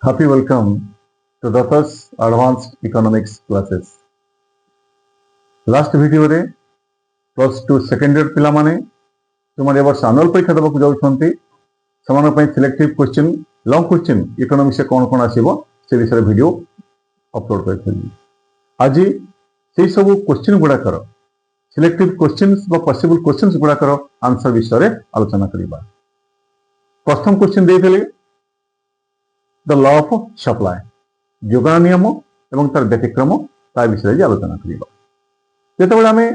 Happy welcome to Datta's Advanced Economics classes. Last video रे plus two second year पिला माने तुम ए वर्ष आनुअल परीक्षा देवाक जाउछंती समान पई selective question long question economics से कोन कोन आसीबो से विषय वीडियो अपलोड करथि। आज से सब क्वेश्चन गुडा कर सिलेक्टिव क्वेश्चंस बा पॉसिबल क्वेश्चंस गुडा कर आंसर विषय रे आलोचना करिबा। प्रथम क्वेश्चन देइतले द लॉ ऑफ सप्लाई जोगान नियम एवं तार व्यतिक्रम ता विषय आलोचना करिबा। जेतेबेले आमे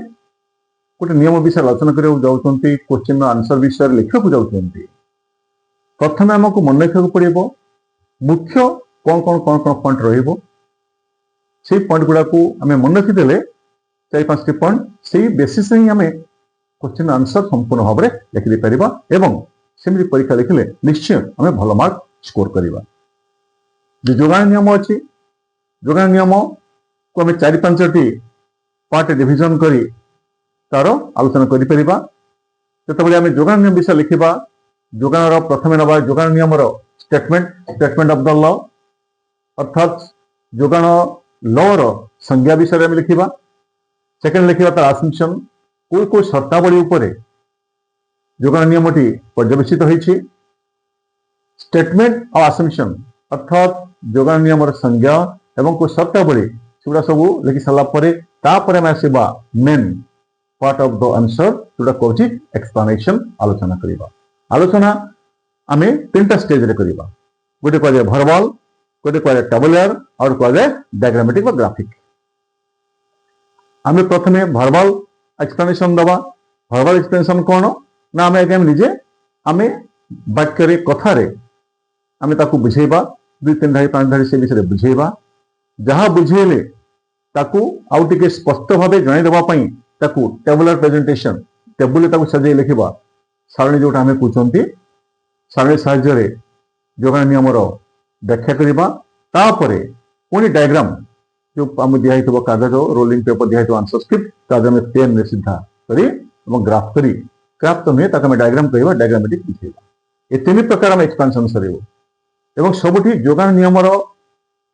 गोटे नियम विषय आलोचना करियो जाउछंती क्वेश्चन आंसर विषय लिखिବାକୁ जाउछंती प्रथमे हमको मन रखिବାକୁ पड़िबो मुख्य कोन कोन कोन कोन पॉइंट रहिबो से पॉइंट गुडा को आमे मन रखि देले 4-5 पॉइंट से बेसिस रे आमे क्वेश्चन आंसर संपूर्ण भाव रे लिखि दे परिबा एवं सेमि परीक्षा लिखिले निश्चय आमे भलो मार्क स्कोर करिबा। जो जोगान नियम अच्छी जोगान नियम को आम 4-5 पार्ट डिविजन करी तार आलोचना करिपरिबा। जेतेबेले आम जोगान नियम विषय लिखिबा जोगान प्रथम नबा जोगान नियम स्टेटमेंट ऑफ द लॉ अर्थात जोगान लॉ रो संज्ञा विषय आम लिखिबा। सेकेंड लिखिबा तार असम्पशन कोई शर्तावली उपरे जोगान नियमटी पर्यवेक्षित होइछि। स्टेटमेंट और असम्पशन अर्थात जोगान नियम संज्ञा एवं कोई शर्तावली सेगुड़ा सब लिखि सारा तापर आम आसवा main part of the answer जोटा कहूँ एक्सप्लेनेशन आलोचना करिबा। आलोचना आम 3टा स्टेज रे करिबा। गोटे कहले भर्बल गोटे कहले टेबुलर और कहले डायग्रामेटिक व ग्राफिक। आम प्रथमे भर्बल एक्सप्लेनेशन दबा। भर्बल एक्सप्लेनेशन कौन ना आम आगे निजे आम वाक्य कथारे आम ताकू बुझेबा 2-3 धाड़ी 5 धाड़ी से विषय बुझेबा जहाँ बुझेले ताकू आउ टिके स्पष्ट भावे जणाई देबा पई ताकू टेबुलर प्रेजेंटेशन टेबुल ताकू सजाई लिखिबा सारणी जोटा हमें कहउचंती सारणी साहाय्य रे जोगान नियम रो व्याख्या करिबा। तापरे पुनी डायग्राम जो हम दिया हितबो कागज रोलिंग पेपर दिया हितो आंसर स्क्रिप्ट कागज में पेन रे सीधा करी एवं ग्राफ करी ग्राफ तो में ताकू में डायग्राम करिबा डायग्रामेटिक लिखिबा। ए तीन प्रकार में एक्सपेंशन सरिबो एवं सबुठी जोगान नियम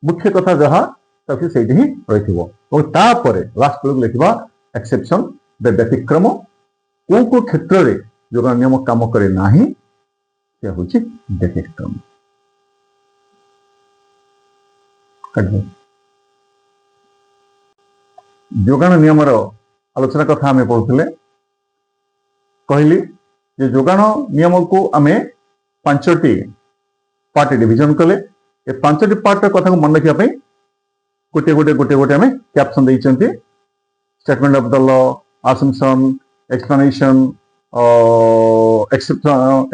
मुख्य कथा जहाँ तक से ही रही और तापर लास्ट बेलू लिखा एक्सेप्शन व्यतिक्रम को क्षेत्र में जोगान नियम काम करे नाही से हूँ व्यतिक्रम। जोगान नियम आलोचना कथा आम पढ़ुले कहली जे जोगान नियम को आम 5टी पार्ट डिविजन कले ए 5टी पार्ट कथा को मन रखा गोटे गोटे गोटे गोटे आम कैप्शन देइचंती statement of the law assumption explanation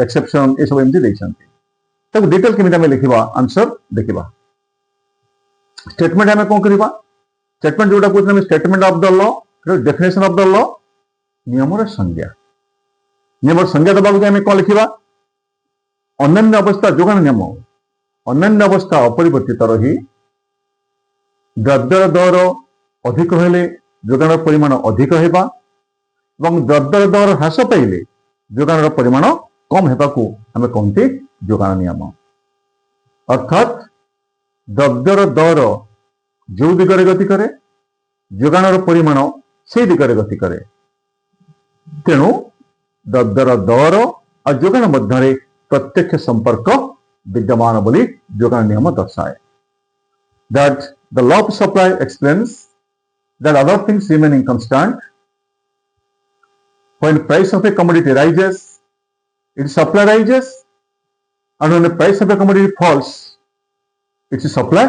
exception ये सब एमती देइचंती तब डिटेल केमिति आम लिखिबा आंसर देखिबा। स्टेटमेंट आम कोन करिबा स्टेटमेंट जोटा कहते statement of the law definition of the law नियम संज्ञा नियम संज्ञा दबा आम कोन लिखिबा अन्य अवस्था जोगान नियम अन्य अवस्था अपरिवर्तित रही द्रव्यर दर अधिक हेले जोगान परिमाण अधिक हेबा एवं द्रव्यर दर ह्रास पाइले जोगान परिमाण कम हेबा को आम कहते जोगान नियम। अर्थात द्रव्यर दर जो दिगरे गति करे जोगान परिमाण से दिगरे गति करे तेणु द्रव्यर दर और जोगान मध्य प्रत्यक्ष संपर्क विद्यमान बोली जोगान नियम दर्शाए। That the law of supply explains that other things remaining constant when price of a commodity rises its supply rises and when the price of a commodity falls its supply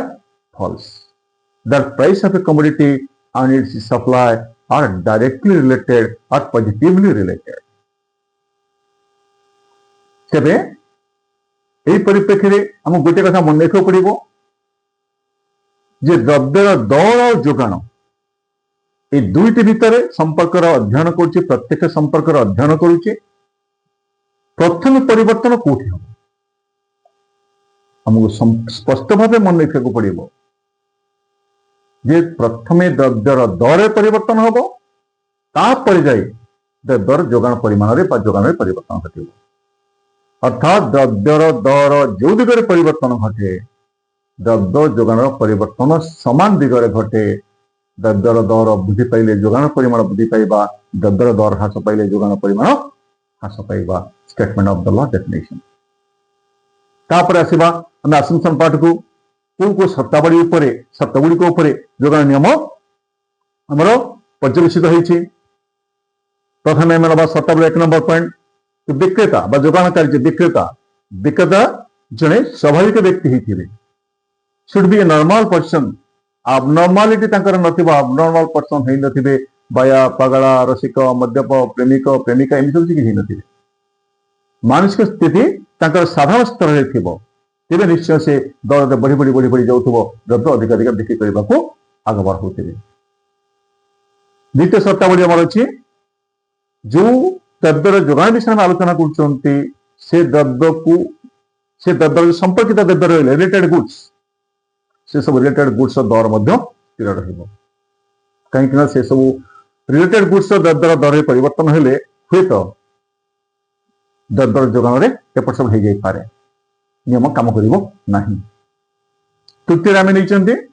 falls. That price of a commodity and its supply are directly related or positively related. तेबे एई परिप्रेक्षी रे हम गोटे कथा मन रखिବାକୁ पड़िबो जे द्रव्यर दर और जोगान ए दुईटी भितर संपर्क अध्ययन करुचे प्रत्यक्ष संपर्क अध्ययन करुचे प्रथम परिवर्तन कोठी हम हमको स्पष्ट भाव मन रखिବାକୁ पड़िबो जे प्रथमे द्रव्यर दर परिवर्तन हबो तापर जाई द्रव्यर जोगान परिमाण रे जोगान परिवर्तन घटिबो। अर्थात द्रव्यर दर जो दिगरे परिवर्तन घटे द्रव्य जोगान परिवर्तन समान दिगरे घटे। द्रव्यर दर वृद्धि पाइले जोगान परिमाण वृद्धि पाइबा, द्रव्यर दर ह्रास पाइले जोगान परिमाण ह्रास पाइबा। Statement of the law definition. तापर आसीबा हम असम्पशन पार्ट को को शर्तावली उपरे शर्तगुड़िक उपरे जोगान नियम हमरो पर्यवेक्षित होइछि। प्रथम एम नबा शर्तावली 1 नंबर पॉइंट विक्रेता बा जोगानकारी विक्रेता विक्रेता जने स्वाभाविक व्यक्ति हिथिबे। Should be a normal person. abnormality तांकर नथिबा, abnormal पर्सन हेइ नथिबे, बाया पगड़ा रसिक मद्यप प्रेमिक प्रेमिका एमि सब किछि नथिबे। मानसिक स्थिति तांकर साधारण स्तर रे थिबो, तेबे निश्चय से दर बढ़ी बढ़ी बढ़ी बढ़ी जाउथबो, द्रव्य अधिक अधिक बिक्री करबाको आगबार होतिबे। द्वितीय शर्तावली हमर अछि जो द्रव्यर जोगान विषय में आलोचना करछन्ती से द्रव्य संपर्कित द्रव्य रहले रिलेटेड गुड्स, से सब रिलेटेड गुड्स दर मध्य स्थिर रहिबो। कहीं से सब रिलेटेड गुड्स द्रव्यर दर परिवर्तन हेले हुए तो द्रव्यर जोगान रे एपट सब हो जाई पारे, नियम काम करिवो नाही। तृतीय आमे नैचन्ते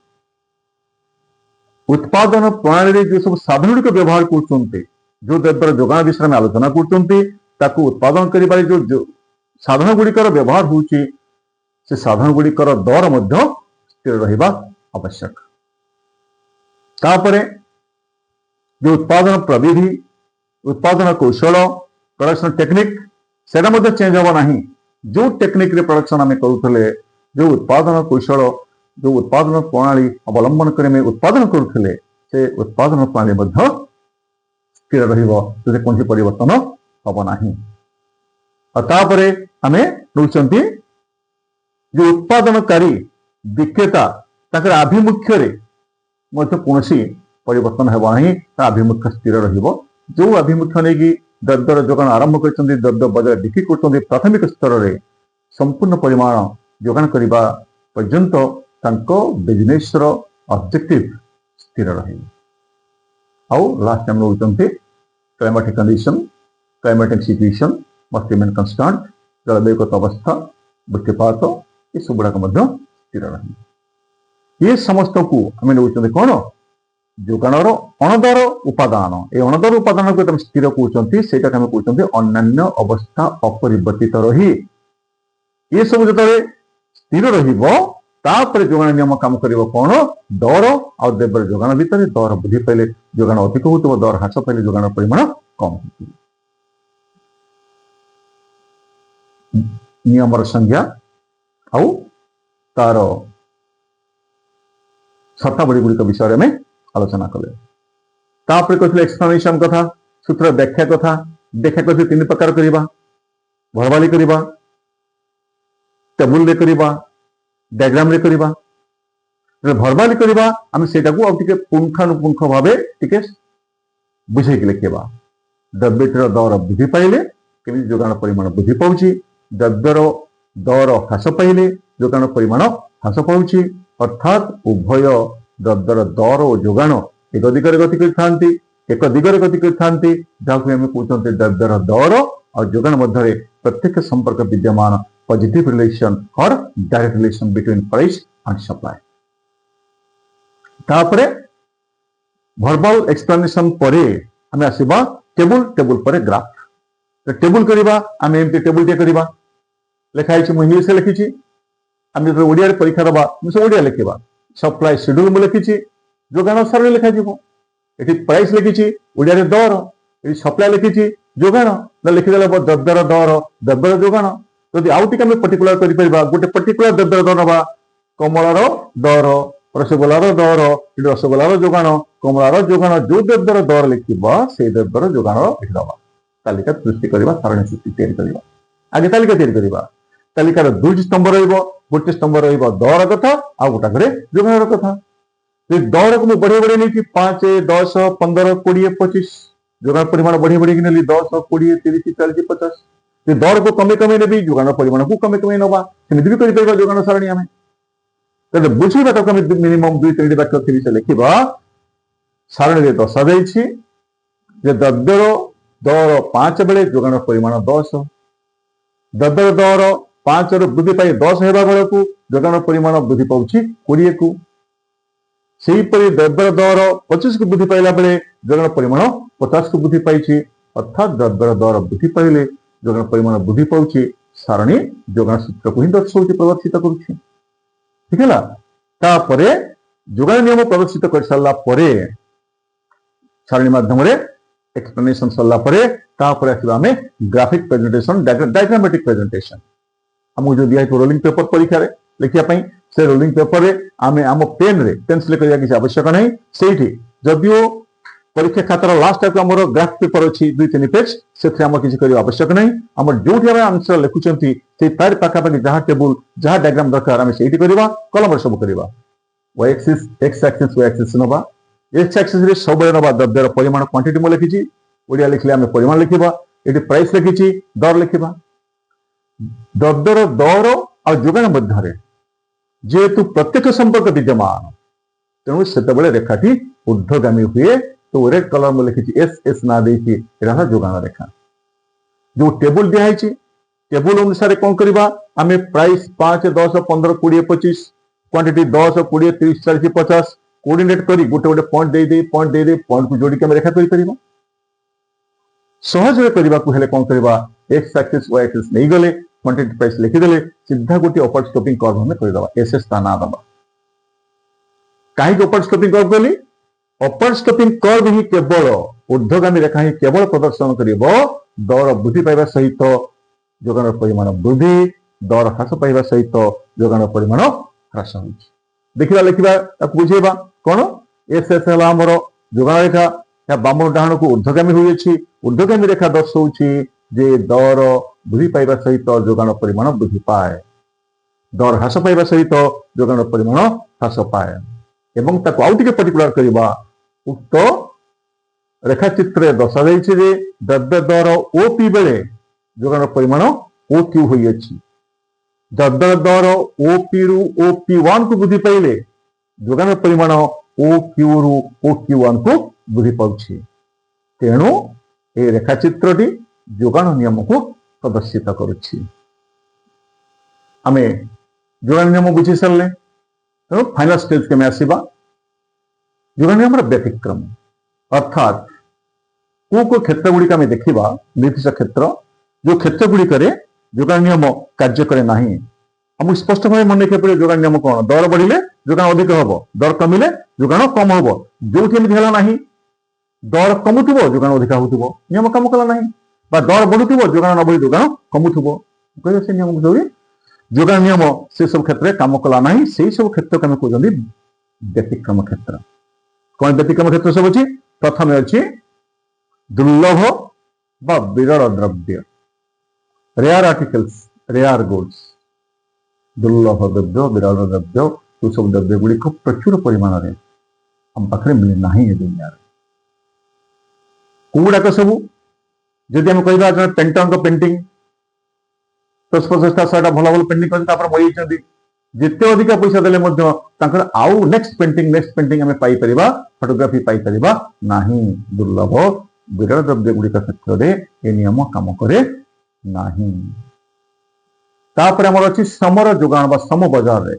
उत्पादन प्रणाली रे जो सब साधन गुड़िक व्यवहार करछन्ते, जो द्रव्यर जोगान विषय में आलोचना करछन्ते ताकू उत्पादन करिबारे जो साधन गुड़िकर व्यवहार होउची से साधन गुड़िकर दर मध्य स्थिर रहिबा आवश्यक। तापरे जो उत्पादन प्रविधि, उत्पादन कौशल, प्रोडक्शन टेक्निक सेटा मध्य चेंज होबा नाही। जो टेक्निक रे प्रोडक्शन आमे करूथले, जो उत्पादन कौशल, जो उत्पादन प्रणाली अवलंबन करे में उत्पादन करूथले, से उत्पादन प्रणाली मध्य स्थिर रहिबो, जे कोनसी परिवर्तन होबा नाही। और तापरे आमे नउचंती जो उत्पादनकारी विक्रेता ताकर आभिमुख्य रे मध्य कोनसी परिवर्तन हेबा नाही, आभिमुख्य स्थिर रहिबो। जो आभिमुख्य नै कि द्रव्यर जोगान आरंभ करछन्ती, द्रव्य बजार बिक्री करछन्ती, प्राथमिक स्तर रे संपूर्ण परिमाण जोगान करिबा पर्यंत तांको बिजनेस रो ऑब्जेक्टिव स्थिर रहिबो। आउ लास्ट टाइम नउचंती climatic condition, climatic situation must remain constant. जलवायुगत अवस्था, वृष्टिपात ये सब गुड़ाक मध्य स्थिर रहिबो। ये समस्त को आमे नउचंती कोन जोगानर अणदर उपादान। ए अणदर उपादान को तम स्थिर कहउचंती, सेटा हम कहउचंती अन्यान्य अवस्था अपरिवर्तित रही। ये सब जतरे स्थिर रहिबो तापर जोगान नियम काम करिवो कोन दर आ द्रव्य जोगान भितर दर वृद्धि पाइले जोगान अधिक होतबो, दर ह्रास पाइले जोगान परिमाण कम होतबो। नियमर संज्ञा आउ तार शर्तावली गुड़िक विषय में आलोचना कले। तापर कहले एक्सप्लेनेशन कथा, सूत्र व्याख्या कथा। व्याख्या कहले तीन प्रकार करिबा, भरवाली करिबा, टेबुल रे करिबा, डायग्राम रे करिबा। भरवाली करिबा हम सेटा को अब टिके पुंखानुपुंख भाबे टिके बुझे के लिखिबा। द्रव्यर दर वृद्धि पाइले केमि जोगान परिमाण वृद्धि पाउची, द्रव्यर दर ह्रास पाइले जोगान परिमाण ह्रास पाउची। अर्थात उभय द्रव्यर दर और जोगान एक दिगरे गति करथांती, एक दिगरे गति करथांती, जाको हम कहउचंते द्रव्यर दर और जोगान मध्य प्रत्यक्ष संपर्क विद्यमान, पॉजिटिव रिलेशन और direct relation between price and supply. तापरे वर्बल एक्सप्लेनेशन परे हमें आसीबा टेबुल, टेबुल परे ग्राफ। तो टेबुल करिबा हम एमती टेबुल टे करिबा, लिखाई छि इंग्लिश लिखी छि, हम जो ओडिया रे परीक्षा दबा मुसे ओडिया लिखिबा। सप्लाई शेड्यूल में लिखी छि, जोगान सारणी लिखा जिवो। एठी प्राइस लिखी छि, ओडिया रे दर, एठी सप्लाई लिखी छि, जोगान न लिखि देला द्रव्यर दर, द्रव्यर जोगान। यदि आउ टिके हम पर्टिकुलर करि परिबा, गोटे पर्टिकुलर द्रव्यर दर नबा, कमलार दर, रसगोल्लार दर, रसगोल्लार जोगान, कमलार जोगान, जो द्रव्यर दर लिखिबा से द्रव्यर जोगान लिखि दबा। तालिका सृष्टि करबा, सारणी सृष्टि तैयारी करबा। आगे तालिका तैयारी करबा। तालिकार दुई स्तंभ रहिबो, गोटे स्तंभ रहिबो दर कथा आ गोटा करे जोगान कथा। जे दर को बढ़े बढ़े नहीं 5, 10, 15, 20, 25 जोगान परिमाण बढ़े बढ़े नेली 10, 20, 30, 40, 50। जे दर को कमे कमे नेबी जोगान परिमाण को कमे कमे नबा, सेमिति भी करि परबा जोगान सारणी हमें। तबे बुझिबा त कमे मिनिमम 2-3 वाक्य थि से लिखिबा। सारणी रे दर्शा जाईछि जे द्रव्यर दर 5 बेले जोगान परिमाण 10, द्रव्यर दर 5 ରୁ ବୃଦ୍ଧି ପାଇ 10 ହେବା ବେଳକୁ ଯୋଗାଣ ପରିମାଣ ବୃଦ୍ଧି ପାଉଛି 20 କୁ। ସେହିପରି ଦ୍ରବ୍ୟର ଦର 25 କୁ ବୃଦ୍ଧି ପାଇଲା ବେଳେ ଯୋଗାଣ ପରିମାଣ 50 କୁ ବୃଦ୍ଧି ପାଇଛି। ଅର୍ଥାତ୍ ଦ୍ରବ୍ୟର ଦର ବୃଦ୍ଧି ପାଇଲେ ଯୋଗାଣ ପରିମାଣ ବୃଦ୍ଧି ପାଉଛି। ସାରଣୀ ଯୋଗାଣ ସୂତ୍ରକୁ ହିଁ ଦର୍ଶାଉଛି, ପ୍ରଦର୍ଶିତ କରୁଛି। ଠିକ ହେଲା। ତାପରେ ଯୋଗାଣ ନିୟମ ପ୍ରଦର୍ଶିତ କରିସାରିଲା ପରେ ସାରଣୀ ମାଧ୍ୟମରେ एक्सप्लेनेशन सरला परे तापर आसीबा हमें ग्राफिक प्रेजेंटेशन डायग्रामेटिक प्रेजेंटेशन। हमको जो दिया है रोलिंग पेपर परीक्षा रे लिखिया पई से रोलिंग पेपर रे आमे आम पेन रे पेंसिल करिया किसी आवश्यक नहीं। सेठी जदियो परीक्षा खातार लास्ट टाइम हमर ग्राफ पेपर अछि 2-3 पेज सेथे हम किछि करिया आवश्यक नहीं। हमर जोठी हम आंसर लिखुचंती से तार पाखा पाखी जहां टेबल जहां डायग्राम दरकार हम सेठी करबा कलम रे सब करबा। y axis x axis y axis नबा एक्स एक्सिस रे सब नबा द्रव्यर परिमाण क्वांटिटी मो लिखिछि ओडिया लिखले हमें परिमाण लिखिबा। एटी प्राइस लिखिछि दर लिखिबा। द्रव्यर दर और जोगाण मध्य रे जेहेतु प्रत्यक्ष संपर्क विद्यमान तेणु सेतबेले रेखाटी ऊर्ध्वगामी हुए। तो रेड कलर में लिखिछि एस एस ना देछि एरा जोगाण रेखा। जो टेबल दिया है टेबल अनुसार कौन करबा हमें प्राइस 5 10 15 20 25 क्वांटिटी 10 20 30 40 50 कोऑर्डिनेट करी गोटे गोटे पॉइंट दे पॉइंट को जोड़ी के रेखा करि परिबा। सहज करबा को हेले कोन करबा एक्स एक्सिस वाई एक्सिस नहीं गले क्वांटिटी प्राइस लिखि देले सीधा गोटे अपर स्टॉपिंग कर्व हमें कर दबा एस एस ताना दबा। काहे अपर स्टॉपिंग कर्व गली अपर स्टॉपिंग कर्व ही केवल ऊर्ध्वगामी रेखा ही केवल प्रदर्शन करिवो दर वृद्धि पाइबा सहित जोगाण परिमाण वृद्धि दर ह्रास पाइबा सहित जोगाण परिमाण ह्रास होछि। देखिबा लिखिबा ताकू बुझेबा कोन एस एस हला हमर जोगाण रेखा या बाम डाहण को ऊर्ध्वगामी होई अछि। ऊर्ध्वगामी रेखा दर्शाउछि जे दर वृद्धि पाइबा सहित जोगाण परिमाण वृद्धि पाए दर ह्रास पाइबा सहित जोगाण परिमाण ह्रास पाए। एवं ताकू आउ टिके पर्टिकुलर करबा उक्त रेखा चित्र दर्शा जाइछि जे द्रव्य दर ओपी बेले जोगाण परिमाण ओक्यू होई अछि। द्रव्य दर ओपी रु ओपी1 को वृद्धि पाइले जोगाण परिमाण ओक्यू रु ओक्यू1 को वृद्धि पाउछि। तेणु ए रेखा चित्रटी जोगाण नियम को प्रदर्शित करुछि। आमे जोगाण नियम बुझी सरले तेणु फाइनल स्टेज के में आसीबा जोगाण नियम व्यतिक्रम अर्थात को क्षेत्र गुड़िक आम देखा निर्दिष्ट क्षेत्र जो क्षेत्र गुड़िक जोगाण नियम कार्य करे नाही हमको स्पष्ट भाव मन रखा पड़े जोगाण नियम कौन दर बढ़िले जोगाण अधिक हम दर कमिले जोगाण कम हम जो ना दर कमुव जोगाण अधिक हो नियम कम कला ना दर बढ़ुव जोगाण न बढ़ी जोगाण कमुव कह से नियम जोगाण नियम से सब क्षेत्र में कम कला ना से सब क्षेत्र को कहते व्यतिक्रम क्षेत्र। कौन व्यतिक्रम क्षेत्र सब अच्छी प्रथम अच्छी दुर्लभ बा विरल द्रव्य रेयर आर्टिकल्स रेयर गुड्स दुर्लभ द्रव्य विरल द्रव्य तो सब द्रव्य गुड़िक प्रचुर परिमाण में हम पाखे मिले ना दुनिया कौगुड़ाक सब जदि आम कह पेंटर पेंटिंग 10-50 100 भल भल पेंटिंग कर जिते अधिक पैसा देले आउ नेक्स्ट पेंटिंग आम पाइपर फोटोग्राफी पाइपर ना दुर्लभ विरल द्रव्य गुड़िक क्षेत्र में ये नियम काम करे नाही। तापर हमर अछि समर जोगाण बा सम बाजार रे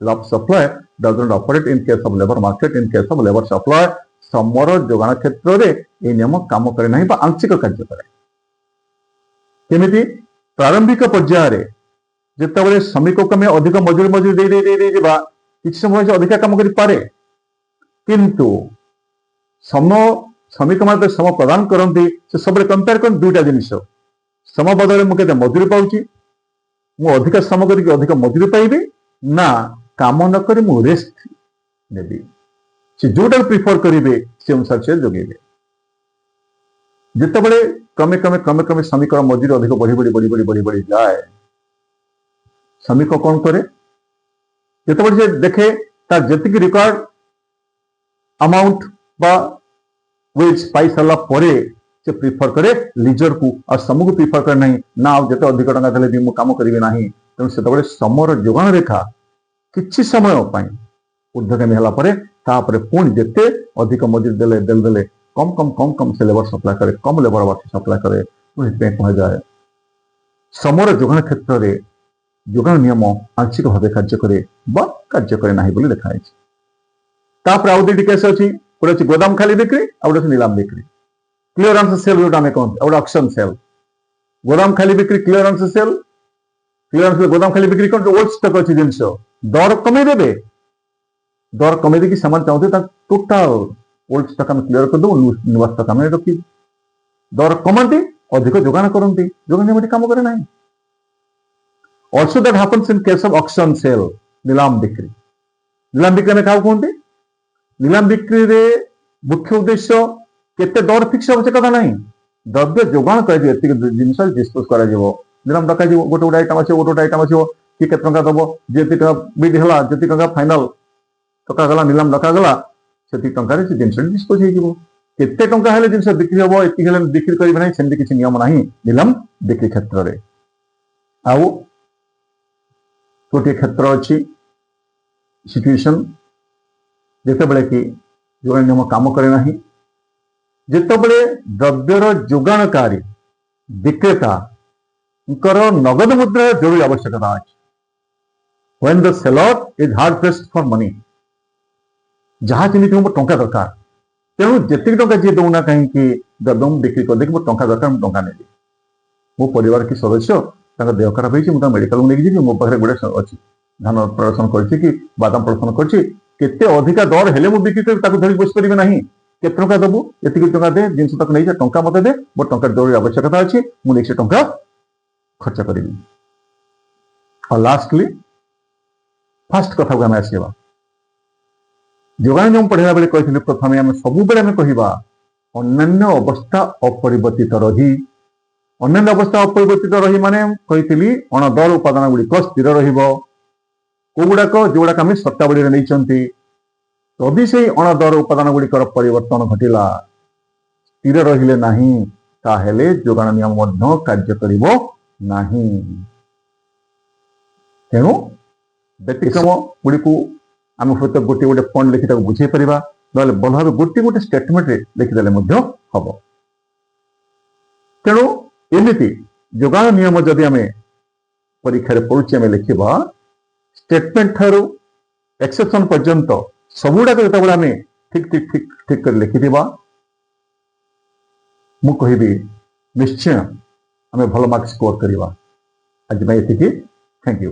law supply does not operate in case of labour market in case of labour supply समर जोगाण क्षेत्र रे ये नियम काम करे नाही बा आंशिक कार्य करे। केमिति प्रारंभिक पर्याय रे जेतबेले श्रमिक को में अधिक मजूरी दे देबा किछ समय से अधिक काम करि पारे किंतु श्रमिक मान श्रम प्रदान करती से सब कंपेयर कर दुईटा जिनिस श्रम बदल मुझे मजूरी पाऊँ मु अधिक श्रम करके अधिक मजूरी पाइबी ना काम न करी मु रेस्ट नेबी से जोटा प्रिफर करेंगे से अनुसार से जोगेबे। जितेबले क्रमे क्रमे क्रमे क्रमे श्रमिक मजूरी अधिक बढ़ी बढ़ी बढ़ी बढ़ी बढ़ी बढ़ी जाए श्रमिक कौन करे जितेबले से देखे तार जेतिक रिक्वायर्ड अमाउंट बा वेज पाई सारा परे से प्रिफर करे लीजर को और श्रम को प्रिफर करे नहीं ना जिते अधिक टंका देले भी मु काम करिवे नाही तेणु सेतबेले श्रमर जोगाण रेखा किछि समय ऊर्ध्वगामी होला परे तापरे पुणी जेते अधिक मजूरी देले देले कम कम कम कम से लेबर सप्लाई करे कम लेबर वर्ष सप्लाई करे पुणी पे कह जाए श्रमर जोगाण क्षेत्र में ଯୋଗାଣ ନିୟମ ଆଂଶିକ ଭାବେ କାର୍ଯ୍ୟ କରେ ବା କାର୍ଯ୍ୟ କରେ ନାହିଁ ବୋଲି ଲେଖାଯାଇଛି। ତାପରେ ଆଉ ଦୁଇଟି କେସ୍ ଅଛି, ଗୋଟେ ଅଛି ଗୋଦାମ ଖାଲି ବିକ୍ରି, ଆଉ ଗୋଟେ ଅଛି ନିଲାମ ବିକ୍ରି। କ୍ଲିୟରାନ୍ସ ସେଲ୍ ଯୋଉଟା ଆମେ କହନ୍ତି, ଆଉ ଗୋଟେ ଅକ୍ସନ ସେଲ୍। ଗୋଦାମ ଖାଲି ବିକ୍ରି କ୍ଲିୟରାନ୍ସ ସେଲ୍। କ୍ଲିୟରାନ୍ସ ଗୋଦାମ ଖାଲି ବିକ୍ରି କଣ, ଓଲ୍ଡ ଷ୍ଟକ୍ ଅଛି ଜିନିଷ ଦର କମେଇ ଦେବେ, ଦର କମେଇ ଦେଇକି ସେମାନେ ଚାହୁଁଥିବେ ତାକୁ ଟୋଟାଲ ଓଲ୍ଡ ଷ୍ଟକ୍ ଆମେ କ୍ଲିୟର କରିଦେବୁ, ନୂଆ ଷ୍ଟକ୍ ଆମେ ରଖିବୁ। ଦର କମାନ୍ତି, ଅଧିକ ଯୋଗାଣ କରନ୍ତି, ଯୋଗାଣ ନିୟମଟି କାମ କରେ ନାହିଁ। Also that happens in case of auction sale, ନିଲାମ ବିକ୍ରି। ନିଲାମ ବିକ୍ରି ଆମେ କାହାକୁ କୁହନ୍ତି? ନିଲାମ ବିକ୍ରିରେ ମୁଖ୍ୟ ଉଦ୍ଦେଶ୍ୟ କେତେ ଦର ଫିକ୍ସ ହବ ସେ କଥା ନାହିଁ, ଦ୍ରବ୍ୟ ଯୋଗାଣ କରାଯିବ, ଏତିକି ଜିନିଷ ଡିସ୍ପୋଜ କରାଯିବ। ନିଲାମ ଡକାଯିବ, ଗୋଟେ ଗୋଟେ ଆଇଟମ ଆସିବ, ଗୋଟେ ଗୋଟେ ଆଇଟମ ଆସିବ, କି କେତେ ଟଙ୍କା ଦବ, ଯେତିକି ଟଙ୍କା ବିଡ୍ ହେଲା, ଯେତିକି ଟଙ୍କା ଫାଇନାଲ ଡକାଗଲା, ନିଲାମ ଡକାଗଲା, ସେତିକି ଟଙ୍କାରେ ସେ ଜିନିଷଟି ଡିସ୍ପୋଜ ହେଇଯିବ। କେତେ ଟଙ୍କା ହେଲେ ଜିନିଷ ବିକ୍ରି ହବ, ଏତିକି ହେଲେ ବିକ୍ରି କରିବେ ନାହିଁ, ସେମିତି କିଛି ନିୟମ ନାହିଁ ନିଲାମ ବିକ୍ରି କ୍ଷେତ୍ରରେ। ଆଉ ଗୋଟିଏ କ୍ଷେତ୍ର ଅଛି ସିଚୁଏସନ ଯେତେବେଳେ କି ଯୋଗାଣ ନିୟମ କାମ କରେ ନାହିଁ, ଯେତେବେଳେ ଦ୍ରବ୍ୟର ଯୋଗାଣକାରୀ ବିକ୍ରେତାଙ୍କର ନଗଦ ମୁଦ୍ରାର ଜରୁରୀ ଆବଶ୍ୟକତା ଅଛି। when the seller is hard pressed for money, ଯାହା ଯେମିତି ମୋର ଟଙ୍କା ଦରକାର, ତେଣୁ ଯେତିକି ଟଙ୍କା ଯିଏ ଦଉନା କାହିଁକି ଦ୍ରବ୍ୟ ମୁଁ ବିକ୍ରି କରିଦେଇକି ମୋର ଟଙ୍କା ଦରକାର, ମୁଁ ଟଙ୍କା ନେବି। ମୋ ପରିବାର କି ସଦସ୍ୟ ତାଙ୍କ ଦେହ ଖରାପ ହେଇଛି, ମୁଁ ତାଙ୍କ ମେଡିକାଲକୁ ନେଇକି ଯିବି, ମୋ ପାଖରେ ଗୋଟେ ଅଛି ଧାନ ପ୍ରଦର୍ଶନ କରିଛି କି ବାଦାମ ପ୍ରଦର୍ଶନ କରିଛି, କେତେ ଅଧିକା ଦର ହେଲେ ମୁଁ ବିକ୍ରି କରିବି, ତାକୁ ଧରି ବସି ପାରିବି ନାହିଁ। କେତେ ଟଙ୍କା ଦେବୁ, ଏତିକି ଟଙ୍କା ଦେ, ଜିନିଷ ତାକୁ ନେଇଯା, ଟଙ୍କା ମତେ ଦେ, ମୋର ଟଙ୍କାର ଜରୁରୀ ଆବଶ୍ୟକତା ଅଛି, ମୁଁ ନେଇକି ସେ ଟଙ୍କା ଖର୍ଚ୍ଚ କରିବି। ଆଉ ଲାଷ୍ଟଲି ଫାଷ୍ଟ କଥାକୁ ଆମେ ଆସିବା। ଯୋଗାଣ ନିୟମ ପଢିଲା ବେଳେ କହିଥିଲି, ପ୍ରଥମେ ଆମେ ସବୁବେଳେ ଆମେ କହିବା ଅନ୍ୟାନ୍ୟ ଅବସ୍ଥା ଅପରିବର୍ତ୍ତିତ ରହି। ଅନ୍ୟାନ୍ୟ ଅବସ୍ଥା ଅପରିବର୍ତ୍ତିତ ରହି ମାନେ କହିଥିଲି ଅଣଦର ଉପାଦାନ ଗୁଡିକ ସ୍ଥିର ରହିବ। କୋଉଗୁଡାକ, ଯୋଉଗୁଡାକ ଆମେ ସର୍ତ୍ତାବଳୀରେ ନେଇଛନ୍ତି। ଯଦି ସେଇ ଅଣଦର ଉପାଦାନ ଗୁଡିକର ପରିବର୍ତ୍ତନ ଘଟିଲା, ସ୍ଥିର ରହିଲେ ନାହିଁ, ତାହେଲେ ଯୋଗାଣ ନିୟମ ମଧ୍ୟ କାର୍ଯ୍ୟ କରିବ ନାହିଁ। ତେଣୁ ବ୍ୟତିକ୍ରମ ଗୁଡିକୁ ଆମେ ହୁଏତ ଗୋଟିଏ ଗୋଟେ ପଏଣ୍ଟ ଲେଖି ତାକୁ ବୁଝେଇ ପାରିବା, ନହେଲେ ଭଲ ଭାବେ ଗୋଟିଏ ଗୋଟେ ଷ୍ଟେଟମେଣ୍ଟରେ ଲେଖିଦେଲେ ମଧ୍ୟ ହବ। ତେଣୁ ଏମିତି ଯୋଗାଣ ନିୟମ ଯଦି ଆମେ ପରୀକ୍ଷାରେ ପଡୁଛି, ଆମେ ଲେଖିବା ଷ୍ଟେଟମେଣ୍ଟ ଠାରୁ ଏକ୍ସେପସନ ପର୍ଯ୍ୟନ୍ତ ସବୁଗୁଡାକ ଯେତେବେଳେ ଆମେ ଠିକ କରି ଲେଖିଥିବା, ମୁଁ କହିବି ନିଶ୍ଚୟ ଆମେ ଭଲ ମାର୍କ ସ୍କୋର କରିବା। ଆଜି ପାଇଁ ଏତିକି। Thank you.